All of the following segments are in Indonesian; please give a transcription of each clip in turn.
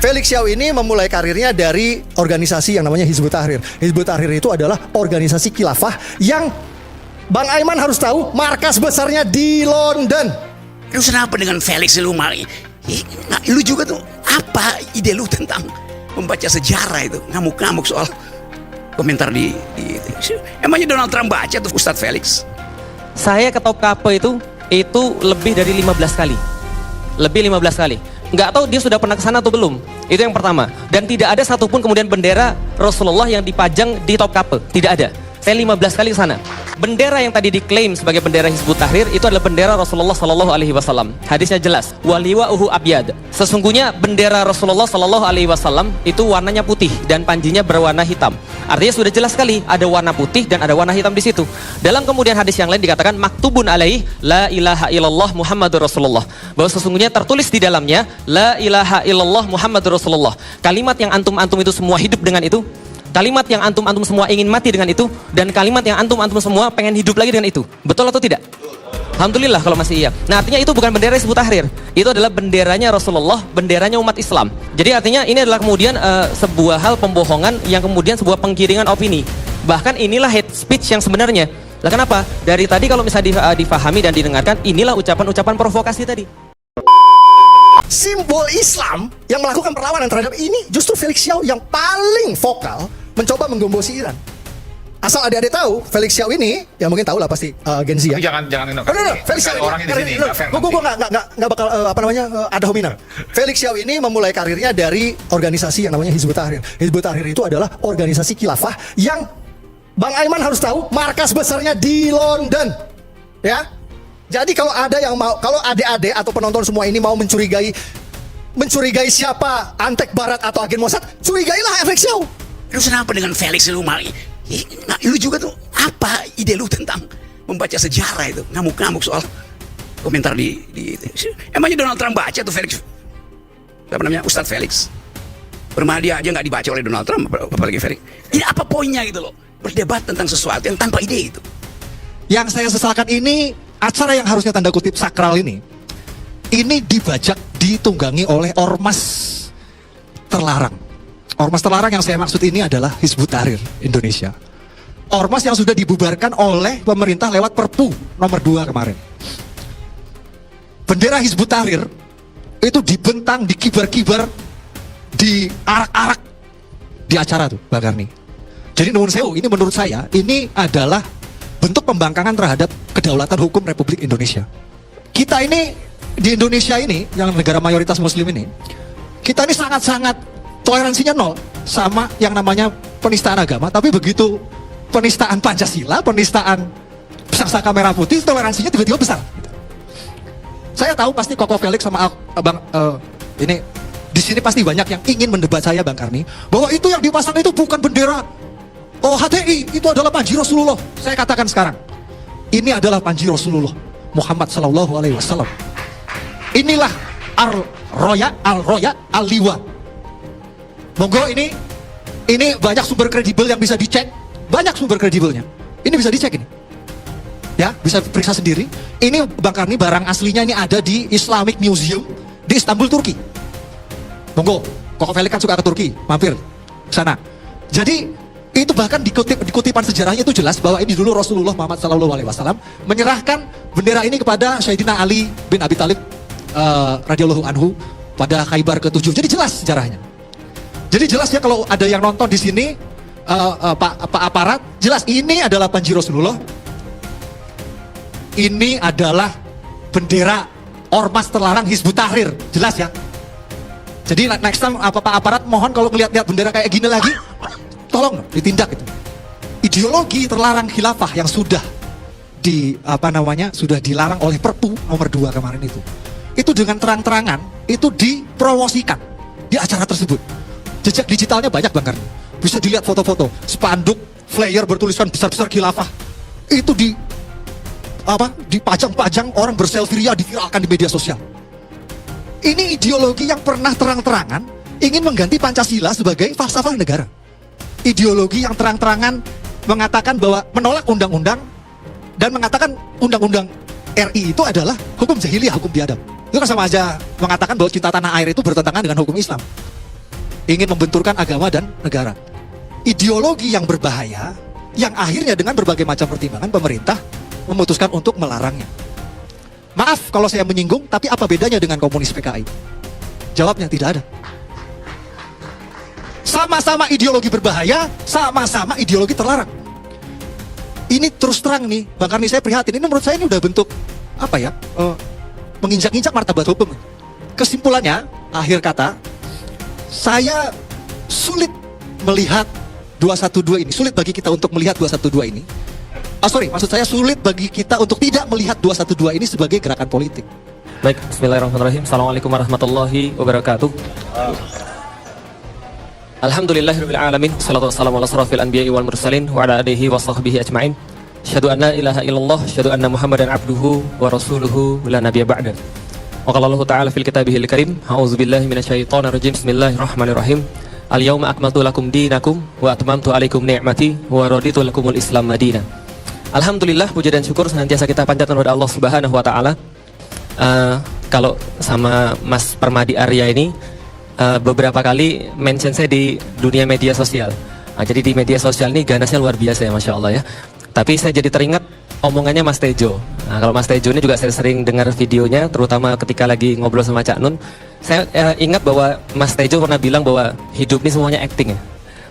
Felix Xiao ini memulai karirnya dari organisasi yang namanya Hizbut Tahrir. Hizbut Tahrir itu adalah organisasi khilafah yang Bang Aiman harus tahu markas besarnya di London. Terus kenapa dengan Felix lu mari? Nah, lu juga tuh apa ide lu tentang membaca sejarah itu? Ngamuk-ngamuk soal komentar di emangnya Donald Trump baca tuh Ustadz Felix? Saya ke Top Kape itu lebih dari 15 kali. Lebih 15 kali. Nggak tahu dia sudah pernah ke sana atau belum. Itu yang pertama. Dan tidak ada satupun kemudian bendera Rasulullah yang dipajang di Top Kape. Tidak ada. Saya 15 kali ke sana. Bendera yang tadi diklaim sebagai bendera Hizbut Tahrir itu adalah bendera Rasulullah Sallallahu Alaihi Wasallam. Hadisnya jelas. Waliwa'uhu abyad. Sesungguhnya bendera Rasulullah Sallallahu Alaihi Wasallam itu warnanya putih dan panjinya berwarna hitam. Artinya sudah jelas sekali ada warna putih dan ada warna hitam di situ. Dalam kemudian hadis yang lain dikatakan maktubun alaih la ilaha illallah Muhammadur Rasulullah. Bahwa sesungguhnya tertulis di dalamnya la ilaha illallah Muhammadur Rasulullah. Kalimat yang antum-antum itu semua hidup dengan itu. Kalimat yang antum-antum semua ingin mati dengan itu. Dan kalimat yang antum-antum semua pengen hidup lagi dengan itu. Betul atau tidak? Alhamdulillah kalau masih iya. Nah artinya itu bukan bendera Hizbut Tahrir. Itu adalah benderanya Rasulullah, benderanya umat Islam. Jadi artinya ini adalah kemudian sebuah hal pembohongan yang kemudian sebuah penggiringan opini. Bahkan inilah hate speech yang sebenarnya. Lah kenapa? Dari tadi kalau misalnya difahami dan didengarkan, inilah ucapan-ucapan provokasi tadi. Simbol Islam yang melakukan perlawanan terhadap ini justru Felix Xiao yang paling vokal mencoba menggembosi Iran. Asal adik-adik tahu, Felix Xiao ini, ya mungkin tahu lah pasti Gen Z ya. Jangan ini. Felix Xiao orangnya di sini. Gue nggak bakal ada hominem. Felix Xiao ini memulai karirnya dari organisasi yang namanya Hizbut Tahrir. Hizbut Tahrir itu adalah organisasi khilafah yang Bang Aiman harus tahu markas besarnya di London, ya. Jadi kalau ada yang mau, kalau adik-adik atau penonton semua ini mau mencurigai siapa antek Barat atau agen Mossad, curigailah Felix Xiao. Terus kenapa dengan Felix lu mari? Nah, lu juga tuh apa ide lu tentang membaca sejarah itu? Ngamuk-ngamuk soal komentar di emangnya Donald Trump baca tuh Felix? Apa namanya? Ustadz Felix. Bermahdia aja nggak dibaca oleh Donald Trump, apalagi Felix. Ini apa poinnya gitu loh? Berdebat tentang sesuatu yang tanpa ide itu. Yang saya sesalkan ini, acara yang harusnya tanda kutip sakral ini dibajak, ditunggangi oleh ormas terlarang. Ormas terlarang yang saya maksud ini adalah Hizbut Tahrir Indonesia. Ormas yang sudah dibubarkan oleh pemerintah lewat Perpu nomor 2 kemarin. Bendera Hizbut Tahrir itu dibentang, dikibar-kibar, diarak-arak di acara tuh, Bang Karni. Jadi nuwun sewu, ini menurut saya ini adalah bentuk pembangkangan terhadap kedaulatan hukum Republik Indonesia. Kita ini di Indonesia ini, yang negara mayoritas Muslim ini, kita ini sangat-sangat toleransinya nol sama yang namanya penistaan agama. Tapi begitu penistaan Pancasila, penistaan Pusaka Merah Putih, toleransinya tiba-tiba besar. Saya tahu pasti Koko Felix sama Bang ini di sini pasti banyak yang ingin mendebat saya, Bang Karni, bahwa itu yang dipasang itu bukan bendera HTI, itu adalah panji Rasulullah. Saya katakan sekarang, ini adalah panji Rasulullah Muhammad Sallallahu Alaihi Wasallam. Inilah al-roya al-liwa. Monggo ini banyak sumber kredibel yang bisa dicek, banyak sumber kredibelnya. Ini bisa dicek ini, ya bisa periksa sendiri. Ini Bang Karni, barang aslinya ini ada di Islamic Museum di Istanbul, Turki. Monggo, Koko Felix kan suka ke Turki, mampir ke sana. Jadi itu bahkan di kutipan sejarahnya itu jelas bahwa ini dulu Rasulullah Muhammad SAW menyerahkan bendera ini kepada Sayyidina Ali bin Abi Thalib radhiyallahu anhu pada Khaybar ke-7. Jadi jelas sejarahnya. Jadi jelas ya kalau ada yang nonton di sini Pak aparat, jelas ini adalah panji Rasulullah. Ini adalah bendera ormas terlarang Hizbut Tahrir, jelas ya. Jadi next time Pak aparat mohon kalau ngelihat bendera kayak gini lagi, tolong ditindak itu. Ideologi terlarang khilafah yang sudah sudah dilarang oleh Perpu nomor 2 kemarin itu dengan terang-terangan itu dipromosikan di acara tersebut. Jejak digitalnya banyak, Bang Karni. Bisa dilihat foto-foto, spanduk, flyer bertuliskan besar-besar khilafah. Itu dipajang-pajang, orang berselfie ria, diviralkan di media sosial. Ini ideologi yang pernah terang-terangan ingin mengganti Pancasila sebagai falsafah negara. Ideologi yang terang-terangan mengatakan bahwa menolak undang-undang dan mengatakan undang-undang RI itu adalah hukum jahiliyah, hukum biadab. Itu kan sama aja mengatakan bahwa cinta tanah air itu bertentangan dengan hukum Islam. ingin membenturkan agama dan negara. Ideologi yang berbahaya, yang akhirnya dengan berbagai macam pertimbangan pemerintah memutuskan untuk melarangnya. Maaf kalau saya menyinggung, tapi apa bedanya dengan komunis PKI? Jawabnya tidak ada. Sama-sama ideologi berbahaya, sama-sama ideologi terlarang. Ini terus terang nih, Bang Karni, saya prihatin. Ini menurut saya ini udah bentuk apa ya? Menginjak-injak martabat hukum. Kesimpulannya, akhir kata, saya sulit melihat 212 ini. Sulit bagi kita untuk melihat 212 ini. Maksud saya sulit bagi kita untuk tidak melihat 212 ini sebagai gerakan politik. Baik, bismillahirrahmanirrahim. Assalamualaikum warahmatullahi wabarakatuh. Alhamdulillahirabbil alamin. Wassalatu wassalamu ala asrofil anbiya'i wal mursalin wa ala alihi wa sahbihi ajma'in. Asyhadu an la ilaha illallah, asyhadu anna Muhammadan abduhu wa rasuluhu la nabiyya ba'da. Wa qala Allah ta'ala fil kitabihil karim, a'udzubillahi minasyaitonir rajim. Bismillahirrahmanirrahim. Al-yawma akmaltu lakum dinakum wa atmamtu alaikum ni'mati wa raditu lakumul Islam madina. Alhamdulillah, puja dan syukur senantiasa kita panjatkan kepada Allah Subhanahu wa taala. Kalau sama Mas Permadi Arya ini beberapa kali mention saya di dunia media sosial. Jadi di media sosial ini ganasnya luar biasa ya, Masya Allah ya. Tapi saya jadi teringat omongannya Mas Tejo. Kalau Mas Tejo ini juga saya sering dengar videonya, terutama ketika lagi ngobrol sama Cak Nun. Saya ingat bahwa Mas Tejo pernah bilang bahwa hidup ini semuanya acting ya.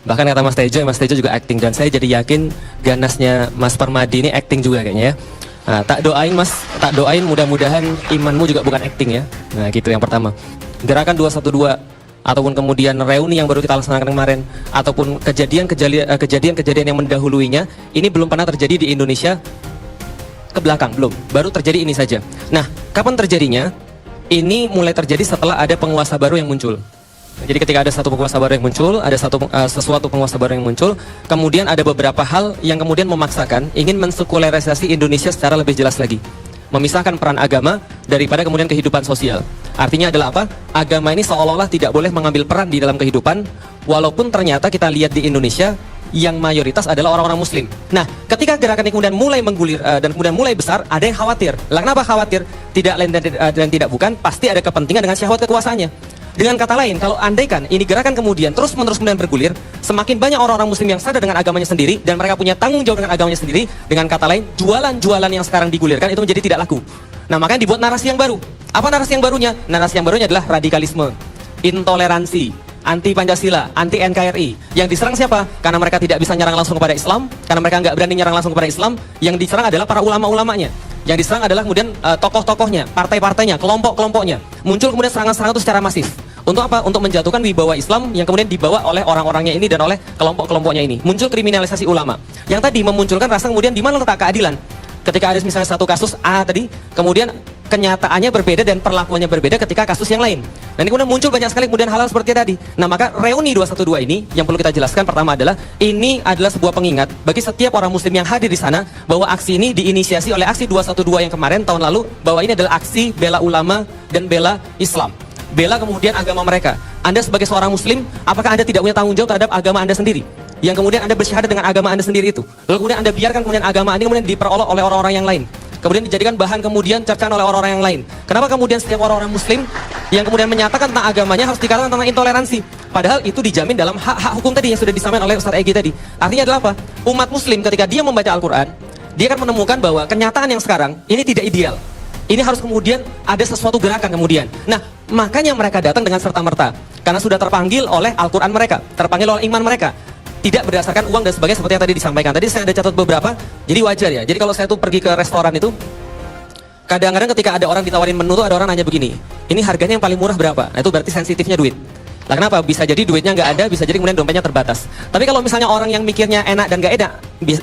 Bahkan kata Mas Tejo juga acting. Dan saya jadi yakin ganasnya Mas Permadi ini acting juga kayaknya ya. Tak doain mudah-mudahan imanmu juga bukan acting ya. Nah gitu yang pertama. Gerakan 212 ataupun kemudian reuni yang baru kita laksanakan kemarin, ataupun kejadian yang mendahuluinya, ini belum pernah terjadi di Indonesia ke belakang, belum. Baru terjadi ini saja. Nah, kapan terjadinya? Ini mulai terjadi setelah ada penguasa baru yang muncul. Jadi ketika ada satu penguasa baru yang muncul, ada sesuatu penguasa baru yang muncul, kemudian ada beberapa hal yang kemudian memaksakan ingin mensekulerisasi Indonesia secara lebih jelas lagi, memisahkan peran agama daripada kemudian kehidupan sosial. Artinya adalah apa? Agama ini seolah-olah tidak boleh mengambil peran di dalam kehidupan, walaupun ternyata kita lihat di Indonesia yang mayoritas adalah orang-orang Muslim. Nah, ketika gerakan ini kemudian mulai menggulir dan kemudian mulai besar, ada yang khawatir. Lah kenapa khawatir? Tidak lain dan tidak bukan, pasti ada kepentingan dengan syahwat kekuasaannya. Dengan kata lain, kalau andaikan ini gerakan kemudian terus-menerus kemudian bergulir, semakin banyak orang-orang Muslim yang sadar dengan agamanya sendiri dan mereka punya tanggung jawab dengan agamanya sendiri. Dengan kata lain, jualan-jualan yang sekarang digulirkan itu menjadi tidak laku. Nah, makanya dibuat narasi yang baru. Apa narasi yang barunya? Narasi yang barunya adalah radikalisme, intoleransi, anti Pancasila, anti NKRI. Yang diserang siapa? Karena mereka tidak bisa nyerang langsung kepada Islam, karena mereka nggak berani nyerang langsung kepada Islam. Yang diserang adalah para ulama-ulamanya. Yang diserang adalah kemudian tokoh-tokohnya, partai-partainya, kelompok-kelompoknya. Muncul kemudian serangan-serangan itu secara masif. Untuk apa? Untuk menjatuhkan wibawa Islam yang kemudian dibawa oleh orang-orangnya ini dan oleh kelompok-kelompoknya ini. Muncul kriminalisasi ulama. Yang tadi memunculkan rasa kemudian di mana letak keadilan. Ketika ada misalnya satu kasus A tadi, kemudian kenyataannya berbeda dan perlakuannya berbeda ketika kasus yang lain. Dan kemudian muncul banyak sekali kemudian hal-hal seperti tadi. Nah, maka reuni 212 ini yang perlu kita jelaskan pertama adalah ini adalah sebuah pengingat bagi setiap orang Muslim yang hadir di sana bahwa aksi ini diinisiasi oleh aksi 212 yang kemarin tahun lalu, bahwa ini adalah aksi bela ulama dan bela Islam. Bela kemudian agama mereka. Anda sebagai seorang Muslim, apakah Anda tidak punya tanggung jawab terhadap agama Anda sendiri? Yang kemudian Anda bersyahadat dengan agama Anda sendiri itu. Lalu kemudian Anda biarkan kemudian agama ini kemudian diperolok oleh orang-orang yang lain. Kemudian dijadikan bahan kemudian cercaan oleh orang-orang yang lain. Kenapa kemudian setiap orang-orang Muslim yang kemudian menyatakan tentang agamanya harus dikatakan tentang intoleransi? Padahal itu dijamin dalam hak-hak hukum tadi yang sudah disampaikan oleh Ustaz Egy tadi. Artinya adalah apa? Umat Muslim ketika dia membaca Al-Quran, dia akan menemukan bahwa kenyataan yang sekarang ini tidak ideal. Ini harus kemudian ada sesuatu gerakan kemudian. Nah, makanya mereka datang dengan serta-merta. Karena sudah terpanggil oleh Al-Quran mereka, terpanggil oleh iman mereka. Tidak berdasarkan uang dan sebagainya seperti yang tadi disampaikan. Tadi saya ada catat beberapa, jadi wajar ya. Jadi kalau saya tuh pergi ke restoran itu, kadang-kadang ketika ada orang ditawarin menu tuh ada orang nanya begini, ini harganya yang paling murah berapa? Nah itu berarti sensitifnya duit. Lah kenapa? Bisa jadi duitnya nggak ada, bisa jadi kemudian dompetnya terbatas. Tapi kalau misalnya orang yang mikirnya enak dan nggak enak,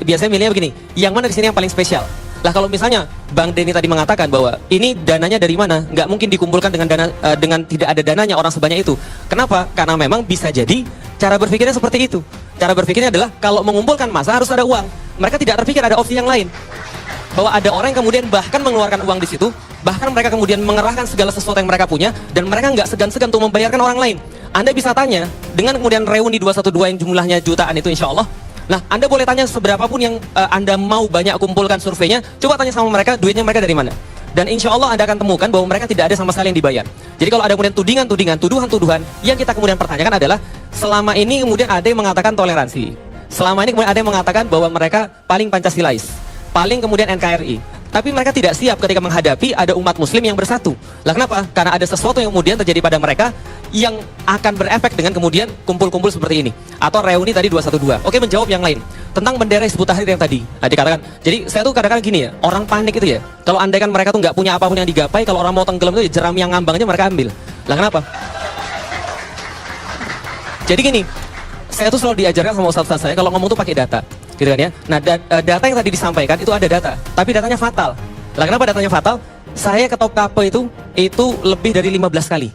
biasanya milihnya begini, yang mana di sini yang paling spesial? Lah kalau misalnya Bang Denny tadi mengatakan bahwa ini dananya dari mana? Nggak mungkin dikumpulkan dengan dana dengan tidak ada dananya orang sebanyak itu. Kenapa? Karena memang bisa jadi cara berpikirnya seperti itu. Cara berpikirnya adalah kalau mengumpulkan massa harus ada uang. Mereka tidak terpikir ada opsi yang lain. Bahwa ada orang yang kemudian bahkan mengeluarkan uang di situ, bahkan mereka kemudian mengerahkan segala sesuatu yang mereka punya, dan mereka nggak segan-segan untuk membayarkan orang lain. Anda bisa tanya, dengan kemudian reuni 212 yang jumlahnya jutaan itu insya Allah, nah Anda boleh tanya seberapapun yang Anda mau banyak kumpulkan surveinya, coba tanya sama mereka, duitnya mereka dari mana? Dan insya Allah Anda akan temukan bahwa mereka tidak ada sama sekali yang dibayar. Jadi kalau ada kemudian tudingan-tudingan, tuduhan-tuduhan, yang kita kemudian pertanyakan adalah selama ini kemudian ada yang mengatakan toleransi. Selama ini kemudian ada yang mengatakan bahwa mereka paling Pancasilais, paling kemudian NKRI. Tapi mereka tidak siap ketika menghadapi ada umat muslim yang bersatu. Lah kenapa? Karena ada sesuatu yang kemudian terjadi pada mereka yang akan berefek dengan kemudian kumpul-kumpul seperti ini. Atau reuni tadi 212. Oke, menjawab yang lain. Tentang bendera Hizbut Tahrir yang tadi dikatakan. Jadi saya tuh kadang-kadang gini ya, orang panik itu ya. Kalau andaikan mereka tuh nggak punya apapun yang digapai, kalau orang mau tenggelam itu jeram yang ngambang aja mereka ambil. Lah kenapa? Jadi gini, saya tuh selalu diajarkan sama ustaz-ustaz saya kalau ngomong tuh pakai data. Gitu kan ya. Nah, data yang tadi disampaikan itu ada data, tapi datanya fatal. Lah kenapa datanya fatal? Saya ke Topkapi itu lebih dari 15 kali.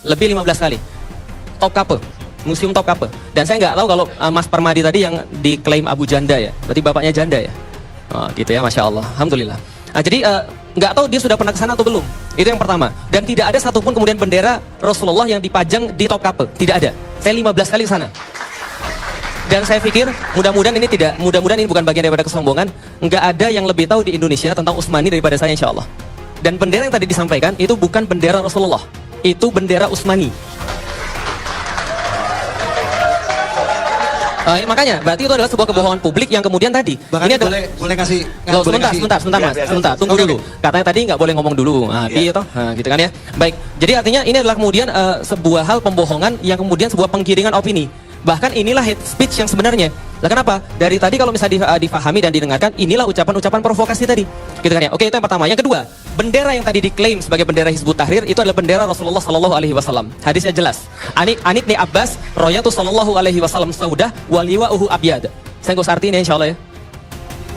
Lebih 15 kali. Topkapi, Museum Topkapi. Dan saya nggak tahu kalau Mas Permadi tadi yang diklaim Abu Janda ya. Berarti bapaknya janda ya. Oh, gitu ya, Masya Allah. Alhamdulillah. Nah, jadi nggak tahu dia sudah pernah ke sana atau belum. Itu yang pertama. Dan tidak ada satupun kemudian bendera Rasulullah yang dipajang di Topkapi. Tidak ada. Saya 15 kali ke sana. Dan saya pikir mudah-mudahan ini bukan bagian daripada kesombongan. Nggak ada yang lebih tahu di Indonesia tentang Utsmani daripada saya, insya Allah. Dan bendera yang tadi disampaikan itu bukan bendera Rasulullah, itu bendera Utsmani. Makanya berarti itu adalah sebuah kebohongan publik yang kemudian tadi. Bahkan ini adalah, boleh kasih. sebentar mas, sebentar, tunggu dulu. Katanya tadi nggak boleh ngomong dulu. Iya toh, gitu kan ya. Baik, jadi artinya ini adalah kemudian sebuah hal pembohongan yang kemudian sebuah penggiringan opini. Bahkan inilah hate speech yang sebenarnya. Lah kenapa? Dari tadi kalau misalnya difahami dan didengarkan, inilah ucapan-ucapan provokasi tadi. Gitu kan ya. Oke, itu yang pertama. Yang kedua, bendera yang tadi diklaim sebagai bendera Hizbut Tahrir itu adalah bendera Rasulullah sallallahu alaihi wasallam. Hadisnya jelas. Anit ni Abbas, royatu sallallahu alaihi wasallam saudah waliwa'uhu abyad. Saya nggak usah artiin ya, insyaallah ya.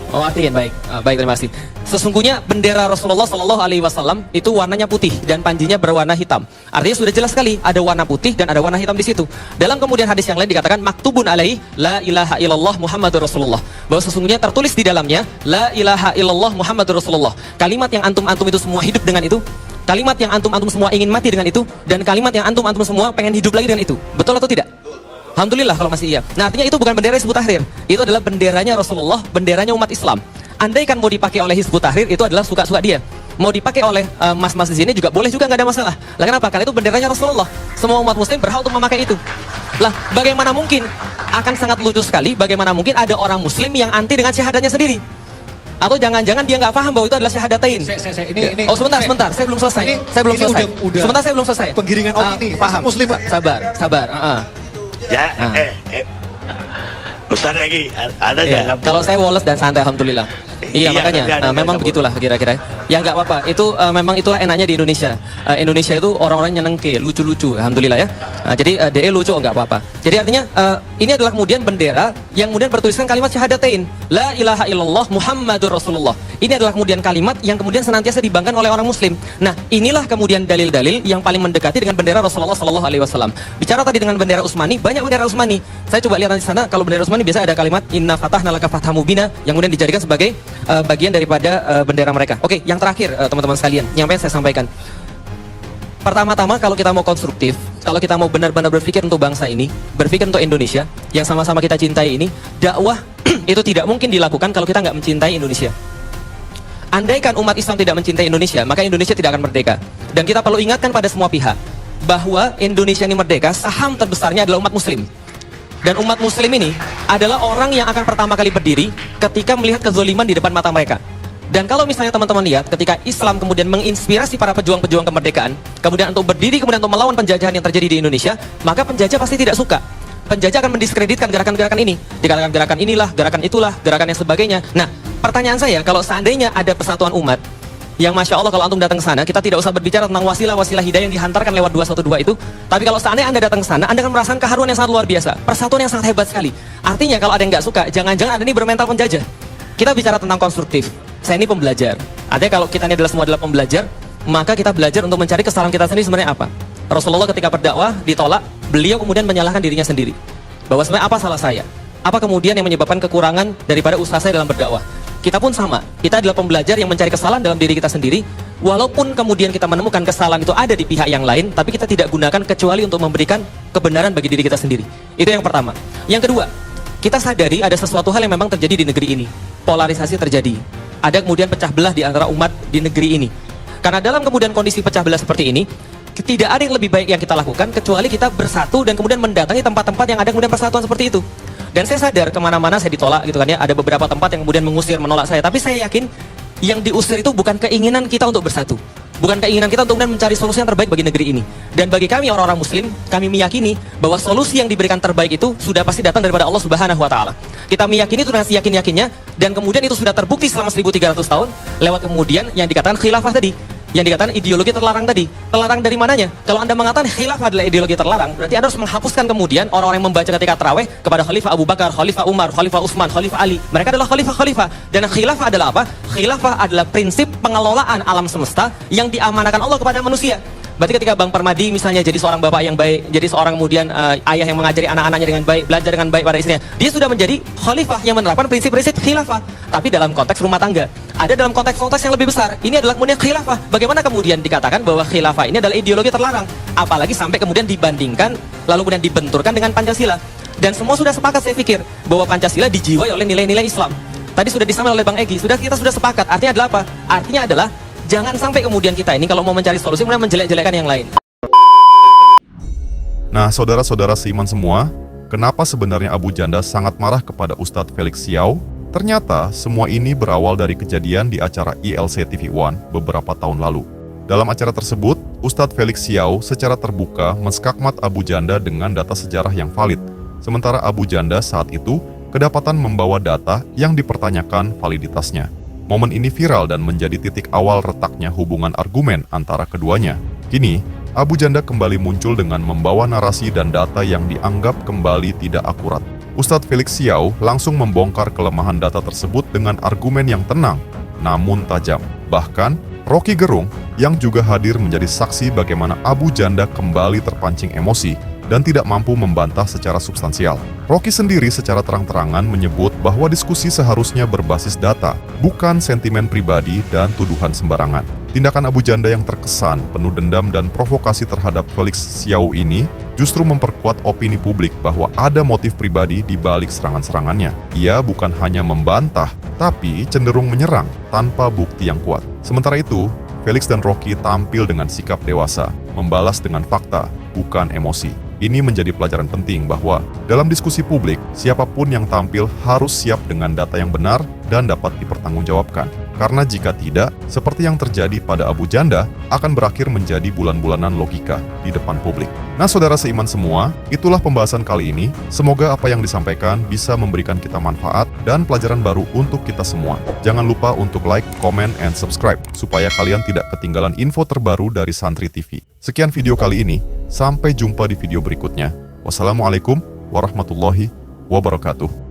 Oh, artiin, baik. Baik, terima kasih. Sesungguhnya bendera Rasulullah sallallahu alaihi wasallam itu warnanya putih dan panjinya berwarna hitam. Artinya sudah jelas sekali ada warna putih dan ada warna hitam di situ. Dalam kemudian hadis yang lain dikatakan maktubun alaihi la ilaha illallah Muhammadur Rasulullah. Bahwa sesungguhnya tertulis di dalamnya la ilaha illallah Muhammadur Rasulullah. Kalimat yang antum-antum itu semua hidup dengan itu. Kalimat yang antum-antum semua ingin mati dengan itu, dan kalimat yang antum-antum semua pengen hidup lagi dengan itu. Betul atau tidak? Alhamdulillah kalau masih iya. Nah, artinya itu bukan bendera Hizbut Tahrir. Itu adalah benderanya Rasulullah, benderanya umat Islam. Andaikan mau dipakai oleh Hizbut Tahrir, itu adalah suka-suka dia. Mau dipakai oleh mas-mas di sini juga boleh juga, nggak ada masalah. Lah kenapa? Karena itu benderanya Rasulullah. Semua umat muslim berhak untuk memakai itu. Lah, bagaimana mungkin? Akan sangat lucu sekali bagaimana mungkin ada orang muslim yang anti dengan syahadatnya sendiri. Atau jangan-jangan dia nggak paham bahwa itu adalah syahadatain. Oh, sebentar, saya belum selesai. Saya belum selesai. Sebentar, saya belum selesai. Penggiringan opini. Paham. Muslim, Pak. Sabar. Ya, Ustaz lagi ada Iya. Kalau saya woles dan santai, alhamdulillah. Iya, makanya memang begitulah kira-kira. Ya nggak apa-apa. Itu memang itulah enaknya di Indonesia. Indonesia itu orang-orang nyenengke, lucu-lucu, alhamdulillah ya. Jadi DE lucu, nggak apa-apa. Jadi artinya ini adalah kemudian bendera yang kemudian bertuliskan kalimat syahadatain, la ilaha illallah Muhammadur Rasulullah. Ini adalah kemudian kalimat yang kemudian senantiasa dibanggakan oleh orang Muslim. Nah, inilah kemudian dalil-dalil yang paling mendekati dengan bendera Rasulullah Sallallahu Alaihi Wasallam. Bicara tadi dengan bendera Utsmani, banyak bendera Utsmani. Saya coba lihat di sana, kalau bendera Utsmani biasa ada kalimat Inna fatahna laka fatham mubina yang kemudian dijadikan sebagai bagian daripada bendera mereka. Oke, yang terakhir teman-teman sekalian, yang pengen saya sampaikan. Pertama-tama kalau kita mau konstruktif, kalau kita mau benar-benar berpikir untuk bangsa ini, berpikir untuk Indonesia yang sama-sama kita cintai ini, dakwah itu tidak mungkin dilakukan kalau kita nggak mencintai Indonesia. Andaikan umat Islam tidak mencintai Indonesia, maka Indonesia tidak akan merdeka. Dan kita perlu ingatkan pada semua pihak bahwa Indonesia ini merdeka, saham terbesarnya adalah umat Muslim. Dan umat Muslim ini adalah orang yang akan pertama kali berdiri ketika melihat kezaliman di depan mata mereka. Dan kalau misalnya teman-teman lihat ketika Islam kemudian menginspirasi para pejuang-pejuang kemerdekaan, kemudian untuk berdiri kemudian untuk melawan penjajahan yang terjadi di Indonesia, maka penjajah pasti tidak suka. Penjajah akan mendiskreditkan gerakan-gerakan ini, dikatakan gerakan inilah, gerakan itulah, gerakan yang sebagainya. Nah, pertanyaan saya, kalau seandainya ada persatuan umat yang Masya Allah kalau antum datang ke sana, kita tidak usah berbicara tentang wasilah-wasilah hidayah yang dihantarkan lewat 212 itu, tapi kalau seandainya Anda datang ke sana, Anda akan merasakan keharuan yang sangat luar biasa, persatuan yang sangat hebat sekali. Artinya kalau ada yang nggak suka, jangan-jangan Anda ini bermental penjajah. Kita bicara tentang konstruktif. Saya ini pembelajar. Artinya kalau kita ini adalah semua adalah pembelajar, maka kita belajar untuk mencari kesalahan kita sendiri sebenarnya apa. Rasulullah ketika berdakwah ditolak, beliau kemudian menyalahkan dirinya sendiri. Bahwa sebenarnya apa salah saya? Apa kemudian yang menyebabkan kekurangan daripada usaha saya dalam berdakwah? Kita pun sama. Kita adalah pembelajar yang mencari kesalahan dalam diri kita sendiri. Walaupun kemudian kita menemukan kesalahan itu ada di pihak yang lain, tapi kita tidak gunakan kecuali untuk memberikan kebenaran bagi diri kita sendiri. Itu yang pertama. Yang kedua, kita sadari ada sesuatu hal yang memang terjadi di negeri ini. Polarisasi terjadi. Ada kemudian pecah belah di antara umat di negeri ini. Karena dalam kemudian kondisi pecah belah seperti ini, tidak ada yang lebih baik yang kita lakukan kecuali kita bersatu dan kemudian mendatangi tempat-tempat yang ada kemudian persatuan seperti itu. Dan saya sadar kemana-mana saya ditolak gitu kan ya, ada beberapa tempat yang kemudian mengusir, menolak saya. Tapi saya yakin yang diusir itu bukan keinginan kita untuk bersatu, bukan keinginan kita untuk kemudian mencari solusi yang terbaik bagi negeri ini. Dan bagi kami orang-orang muslim, kami meyakini bahwa solusi yang diberikan terbaik itu sudah pasti datang daripada Allah Subhanahu wa taala. Kita meyakini itu dengan yakin-yakinnya, dan kemudian itu sudah terbukti selama 1300 tahun lewat kemudian yang dikatakan khilafah tadi, yang dikatakan ideologi terlarang tadi. Terlarang dari mananya? Kalau Anda mengatakan khilafah adalah ideologi terlarang, berarti Anda harus menghapuskan kemudian orang-orang yang membaca ketika tarawih kepada Khalifah Abu Bakar, Khalifah Umar, Khalifah Utsman, Khalifah Ali. Mereka adalah khalifah-khalifah. Dan khilafah adalah apa? Khilafah adalah prinsip pengelolaan alam semesta yang diamanakan Allah kepada manusia. Berarti ketika Bang Permadi misalnya jadi seorang bapak yang baik, jadi seorang kemudian ayah yang mengajari anak-anaknya dengan baik, belajar dengan baik pada istrinya, dia sudah menjadi khalifah yang menerapkan prinsip-prinsip khilafah. Tapi dalam konteks rumah tangga, ada dalam konteks-konteks yang lebih besar. Ini adalah kemudian khilafah. Bagaimana kemudian dikatakan bahwa khilafah ini adalah ideologi terlarang? Apalagi sampai kemudian dibandingkan, lalu kemudian dibenturkan dengan Pancasila. Dan semua sudah sepakat saya pikir bahwa Pancasila dijiwai oleh nilai-nilai Islam. Tadi sudah disampaikan oleh Bang Egy, kita sudah sepakat. Artinya adalah apa? Artinya adalah jangan sampai kemudian kita ini kalau mau mencari solusi kemudian menjelek-jelekan yang lain. Nah, saudara-saudara seiman semua, kenapa sebenarnya Abu Janda sangat marah kepada Ustadz Felix Xiao? Ternyata semua ini berawal dari kejadian di acara ILC TV One beberapa tahun lalu. Dalam acara tersebut, Ustadz Felix Xiao secara terbuka menskakmat Abu Janda dengan data sejarah yang valid. Sementara Abu Janda saat itu kedapatan membawa data yang dipertanyakan validitasnya. Momen ini viral dan menjadi titik awal retaknya hubungan argumen antara keduanya. Kini, Abu Janda kembali muncul dengan membawa narasi dan data yang dianggap kembali tidak akurat. Ustadz Felix Xiao langsung membongkar kelemahan data tersebut dengan argumen yang tenang, namun tajam. Bahkan, Rocky Gerung yang juga hadir menjadi saksi bagaimana Abu Janda kembali terpancing emosi dan tidak mampu membantah secara substansial. Rocky sendiri secara terang-terangan menyebut bahwa diskusi seharusnya berbasis data, bukan sentimen pribadi dan tuduhan sembarangan. Tindakan Abu Janda yang terkesan penuh dendam dan provokasi terhadap Felix Xiao ini justru memperkuat opini publik bahwa ada motif pribadi di balik serangan-serangannya. Ia bukan hanya membantah, tapi cenderung menyerang tanpa bukti yang kuat. Sementara itu, Felix dan Rocky tampil dengan sikap dewasa, membalas dengan fakta, bukan emosi. Ini menjadi pelajaran penting bahwa dalam diskusi publik, siapapun yang tampil harus siap dengan data yang benar dan dapat dipertanggungjawabkan. Karena jika tidak, seperti yang terjadi pada Abu Janda, akan berakhir menjadi bulan-bulanan logika di depan publik. Nah, saudara seiman semua, itulah pembahasan kali ini. Semoga apa yang disampaikan bisa memberikan kita manfaat dan pelajaran baru untuk kita semua. Jangan lupa untuk like, comment, and subscribe, supaya kalian tidak ketinggalan info terbaru dari Santri TV. Sekian video kali ini, sampai jumpa di video berikutnya. Wassalamualaikum warahmatullahi wabarakatuh.